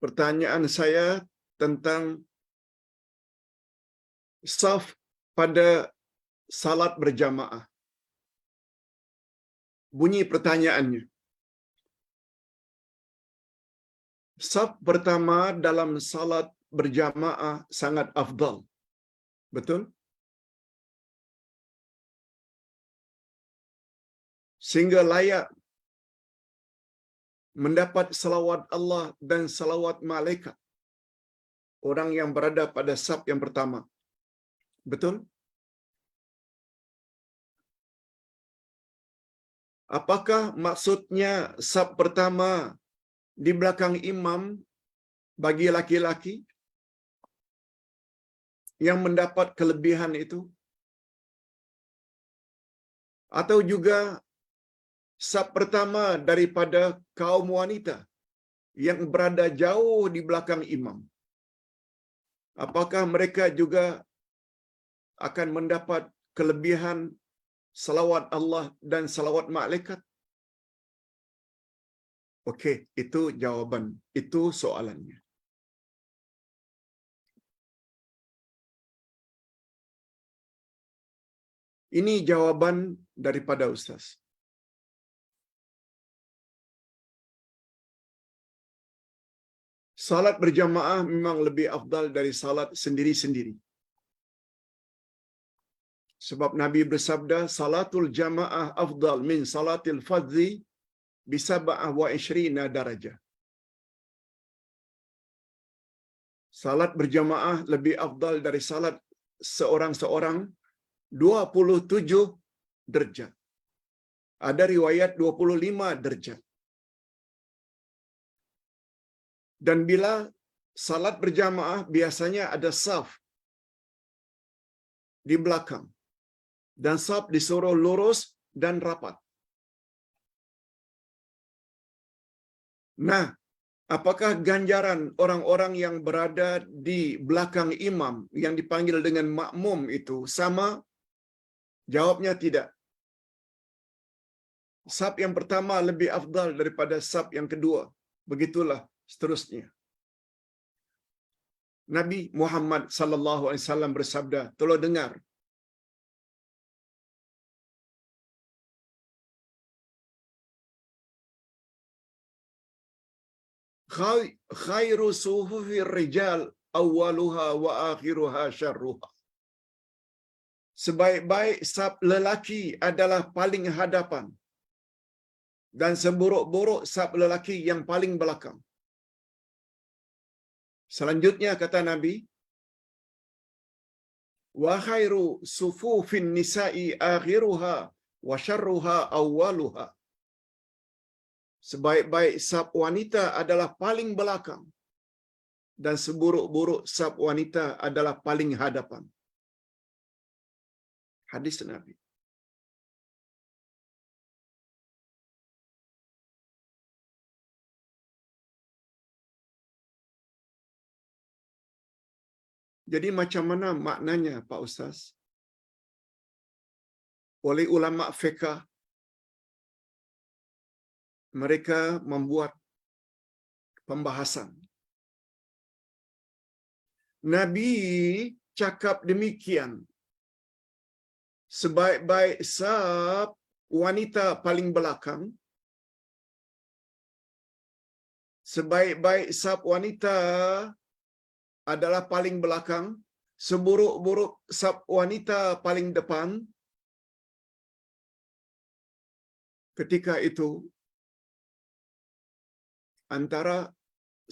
Pertanyaan saya tentang saf pada salat berjamaah. Bunyi pertanyaannya. Saf pertama dalam salat berjamaah sangat afdal. Betul? Sehingga layak mendapat salawat Allah dan salawat malaikat orang yang berada pada saf yang pertama. Betul? Apakah maksudnya saf pertama di belakang imam bagi laki-laki yang mendapat kelebihan itu? Atau juga saf pertama daripada kaum wanita yang berada jauh di belakang imam? Apakah mereka juga akan mendapat kelebihan salawat Allah dan salawat malaikat? Okey, itu jawaban. Itu soalannya. Ini jawaban daripada Ustaz. Salat berjamaah memang lebih afdal dari salat sendiri-sendiri. Sebab Nabi bersabda, salatul jamaah afdal min salatil fadzi bisab'ah wa ishrina darajah. Salat berjamaah lebih afdal dari salat seorang-seorang 27 derajat. Ada riwayat 25 derajat. Dan bila salat berjamaah biasanya ada saf di belakang. Dan saf disuruh lurus dan rapat. Nah, apakah ganjaran orang-orang yang berada di belakang imam yang dipanggil dengan makmum itu sama? Jawabnya tidak. Saf yang pertama lebih afdal daripada saf yang kedua. Begitulah seterusnya. Nabi Muhammad sallallahu alaihi wasallam bersabda, tolong dengar. Khairu suhufir rijal awwaluha wa akhiruha syarruha. Sebaik-baik saf lelaki adalah paling hadapan dan seburuk-buruk saf lelaki yang paling belakang. Selanjutnya kata Nabi, wa khairu sufufin nisa'i akhiruha wa syarruha awwaluha. Sebaik-baik saf wanita adalah paling belakang dan seburuk-buruk saf wanita adalah paling hadapan. Hadis Nabi. Jadi macam mana maknanya Pak Ustaz? Oleh ulama fiqh mereka membuat pembahasan. Nabi cakap demikian. Sebaik-baik saf wanita paling belakang. Sebaik-baik saf wanita adalah paling belakang. Seburuk-buruk saf wanita paling depan. Ketika itu, antara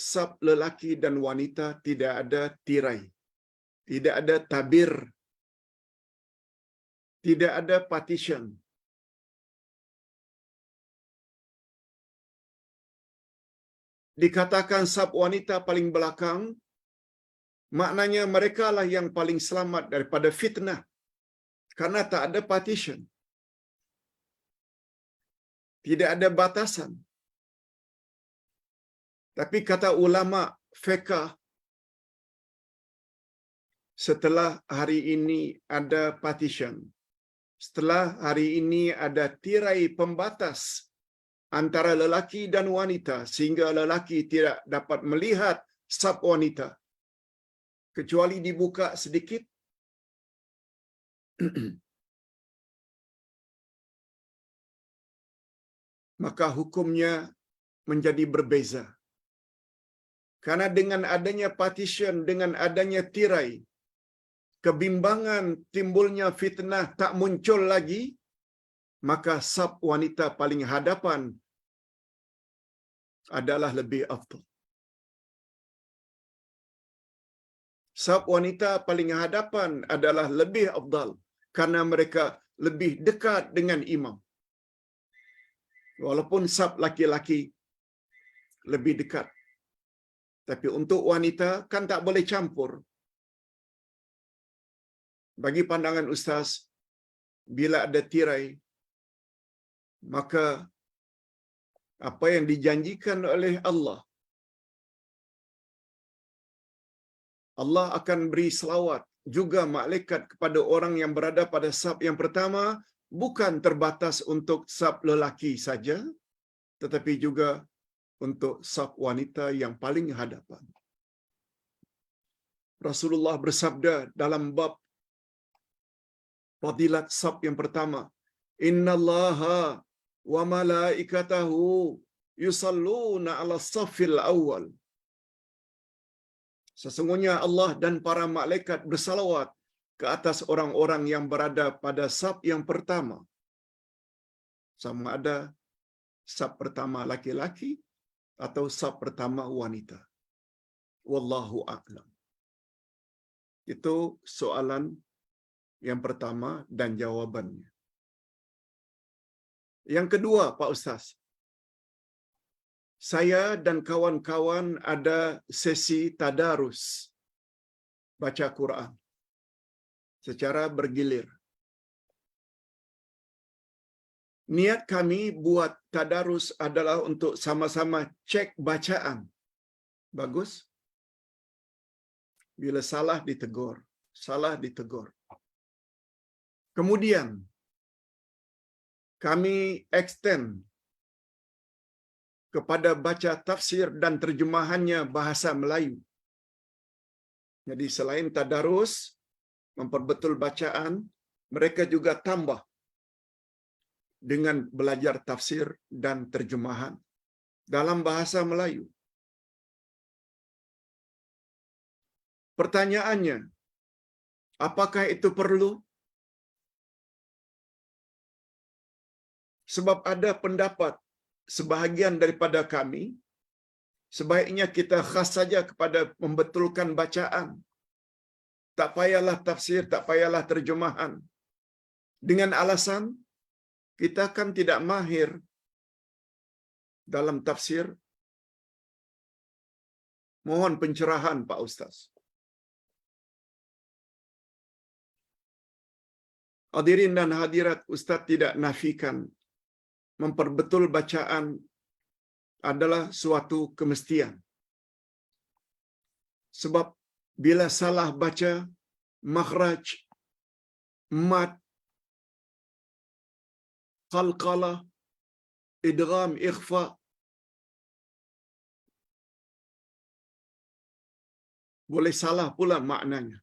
saf lelaki dan wanita tidak ada tirai, tidak ada tabir, tidak ada partition. Dikatakan saf wanita paling belakang, maknanya mereka lah yang paling selamat daripada fitnah, karena tak ada partition, tidak ada batasan. Tapi kata ulama fiqh, setelah hari ini ada partition, setelah hari ini ada tirai pembatas antara lelaki dan wanita sehingga lelaki tidak dapat melihat saf wanita kecuali dibuka sedikit. Maka hukumnya menjadi berbeza. Karena dengan adanya partition, dengan adanya tirai, kebimbangan, timbulnya fitnah tak muncul lagi, maka saf wanita paling hadapan adalah lebih afdal. Saf wanita paling hadapan adalah lebih afdal karena mereka lebih dekat dengan imam. Walaupun saf laki-laki lebih dekat. Tapi untuk wanita kan tak boleh campur. Bagi pandangan ustaz, bila ada tirai, maka apa yang dijanjikan oleh Allah, Allah akan beri selawat juga malaikat kepada orang yang berada pada saf yang pertama, bukan terbatas untuk saf lelaki saja, tetapi juga untuk saf wanita yang paling hadapan. Rasulullah bersabda dalam bab fadilat saf yang pertama, innallaha wa malaikatahu yusalluna 'ala safil awwal. Sesungguhnya Allah dan para malaikat bersalawat ke atas orang-orang yang berada pada saf yang pertama. Sama ada saf pertama laki-laki atau saf pertama wanita. Wallahu a'lam. Itu soalan yang pertama dan jawabannya. Yang kedua, Pak Ustaz. Saya dan kawan-kawan ada sesi tadarus baca Quran secara bergilir. Niat kami buat tadarus adalah untuk sama-sama cek bacaan. Bagus? Bila salah ditegur, salah ditegur. Kemudian kami extend kepada baca tafsir dan terjemahannya bahasa Melayu. Jadi selain tadarus, memperbetul bacaan, mereka juga tambah dengan belajar tafsir dan terjemahan dalam bahasa Melayu. Pertanyaannya, apakah itu perlu? Sebab ada pendapat sebahagian daripada kami, sebaiknya kita khas saja kepada membetulkan bacaan. Tak payahlah tafsir, tak payahlah terjemahan. Dengan alasan, kita kan tidak mahir dalam tafsir. Mohon pencerahan Pak Ustaz. Hadirin dan hadirat, Ustaz tidak nafikan memperbetul bacaan adalah suatu kemestian. Sebab bila salah baca makhraj, mat, qalqalah, idgham, ikhfa, boleh salah pula maknanya.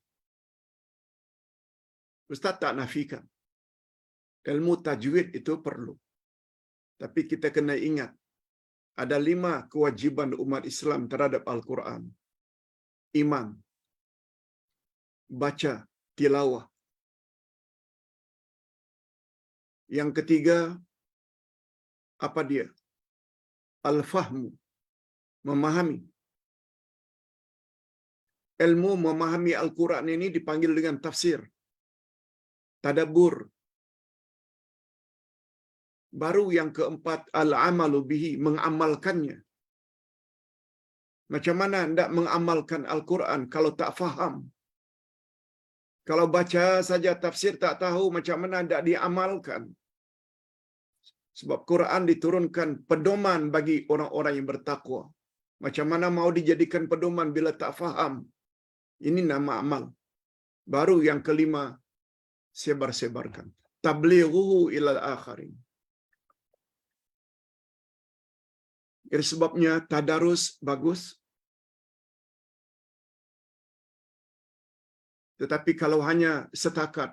Ustaz tak nafikan. Ilmu tajwid itu perlu. Tapi kita kena ingat, ada 5 kewajiban umat Islam terhadap Al-Quran. Iman, baca, tilawah. Yang ketiga, apa dia? Al-fahmu, memahami. Ilmu memahami Al-Quran ini dipanggil dengan tafsir, tadabbur. Baru yang keempat, al-amalu bihi, mengamalkannya. Macam mana hendak mengamalkan Al-Quran kalau tak faham? Kalau baca saja tafsir tak tahu macam mana hendak diamalkan? Sebab Quran diturunkan pedoman bagi orang-orang yang bertakwa. Macam mana mau dijadikan pedoman bila tak faham? Ini nama amal. Baru yang kelima, sebar-sebarkan. Tablighuhu ilal akharin. Jadi sebabnya tadarus bagus. Tetapi kalau hanya setakat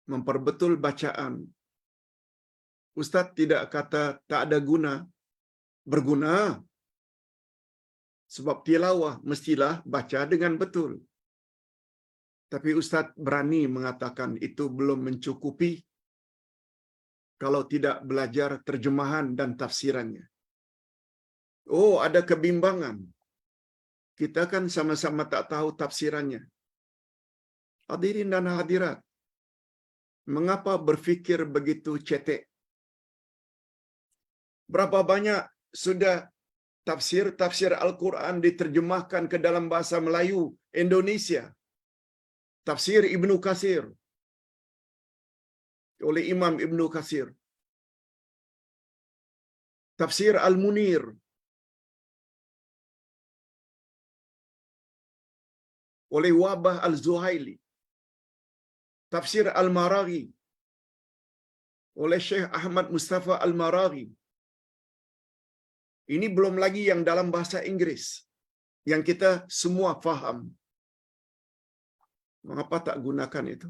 memperbetul bacaan, Ustaz tidak kata tak ada guna, berguna. Sebab tilawah mestilah baca dengan betul. Tapi Ustaz berani mengatakan itu belum mencukupi kalau tidak belajar terjemahan dan tafsirannya. Oh, ada kebimbangan. Kita kan sama-sama tak tahu tafsirannya. Hadirin dan hadirat, mengapa berfikir begitu cetek? Berapa banyak sudah tafsir Al-Quran diterjemahkan ke dalam bahasa Melayu Indonesia? Tafsir Ibnu Katsir oleh Imam Ibnu Katsir. Tafsir Al-Munir oleh Wabah Al-Zuhaili. Tafsir Al-Maraghi oleh Syekh Ahmad Mustafa Al-Maraghi. Ini belum lagi yang dalam bahasa Inggris yang kita semua faham. Mengapa tak gunakan itu?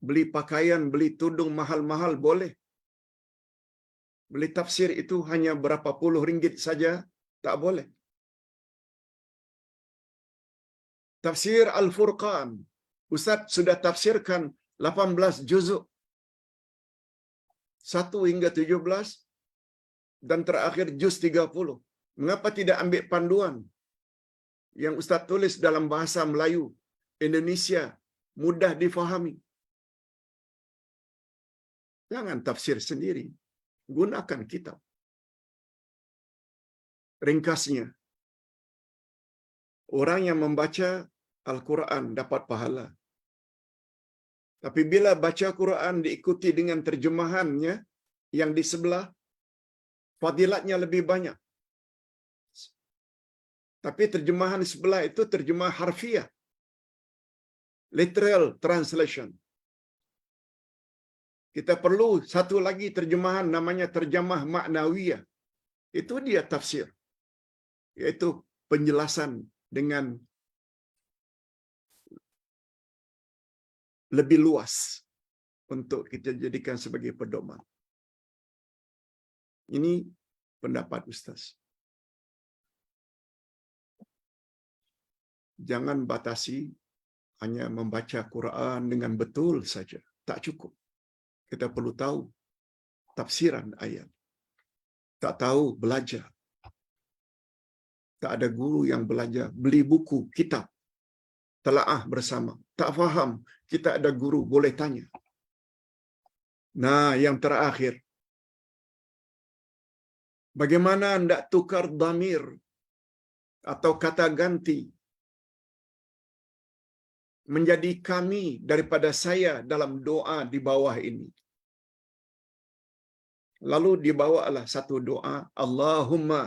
Beli pakaian, beli tudung mahal-mahal boleh. Beli tafsir itu hanya berapa puluh ringgit saja, tak boleh. Tafsir Al-Furqan, Ustaz sudah tafsirkan 18 juzuk, 1 hingga 17, dan terakhir juz 30. Mengapa tidak ambil panduan yang Ustaz tulis dalam bahasa Melayu Indonesia, mudah difahami? Jangan tafsir sendiri. Gunakan kitab. Ringkasnya, orang yang membaca Al-Quran dapat pahala. Tapi bila baca Quran diikuti dengan terjemahannya yang di sebelah, fadilatnya lebih banyak. Tapi terjemahan sebelah itu terjemah harfiah. Literal translation. Kita perlu satu lagi terjemahan namanya terjemah maknawiyah. Itu dia tafsir. Yaitu penjelasan dengan lebih luas untuk kita jadikan sebagai pedoman. Ini pendapat Ustaz. Jangan batasi hanya membaca Quran dengan betul saja. Tak cukup. Kita perlu tahu tafsiran ayat. Tak tahu, belajar. Tak ada guru yang belajar. Beli buku, kitab. Telaah bersama. Tak faham, kita ada guru, boleh tanya. Nah, yang terakhir. Bagaimana hendak tukar dhamir atau kata ganti menjadi kami daripada saya dalam doa di bawah ini. Lalu dibawalah satu doa, Allahumma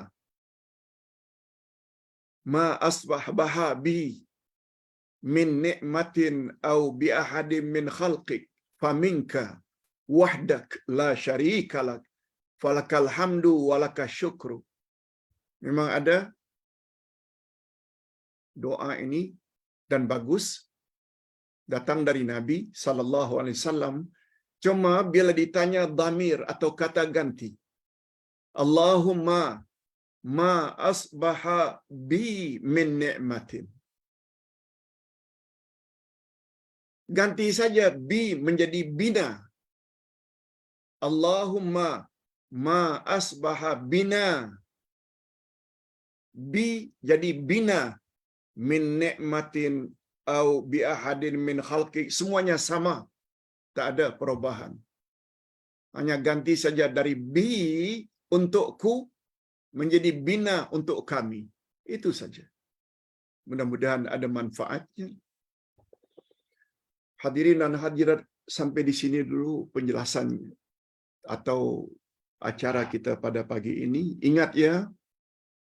ma asbah baha bi min ni'matin au bi ahadin min khalqik faminka wahdak la syarika lak falakal hamdu walaka syukru. Memang ada doa ini dan bagus, datang dari Nabi sallallahu alaihi wasallam. Cuma bila ditanya dhamir atau kata ganti, Allahumma ma asbaha bi min ni'matin. Ganti saja bi menjadi bina. Allahumma ma asbaha bina. Bi jadi bina min ni'matin au bi ahadin min khalqi. Semuanya sama. Tak ada perubahan. Hanya ganti saja dari bi untukku menjadi bina untuk kami. Itu saja. Mudah-mudahan ada manfaatnya. Hadirin dan hadirat, sampai di sini dulu penjelasan atau acara kita pada pagi ini. Ingat ya,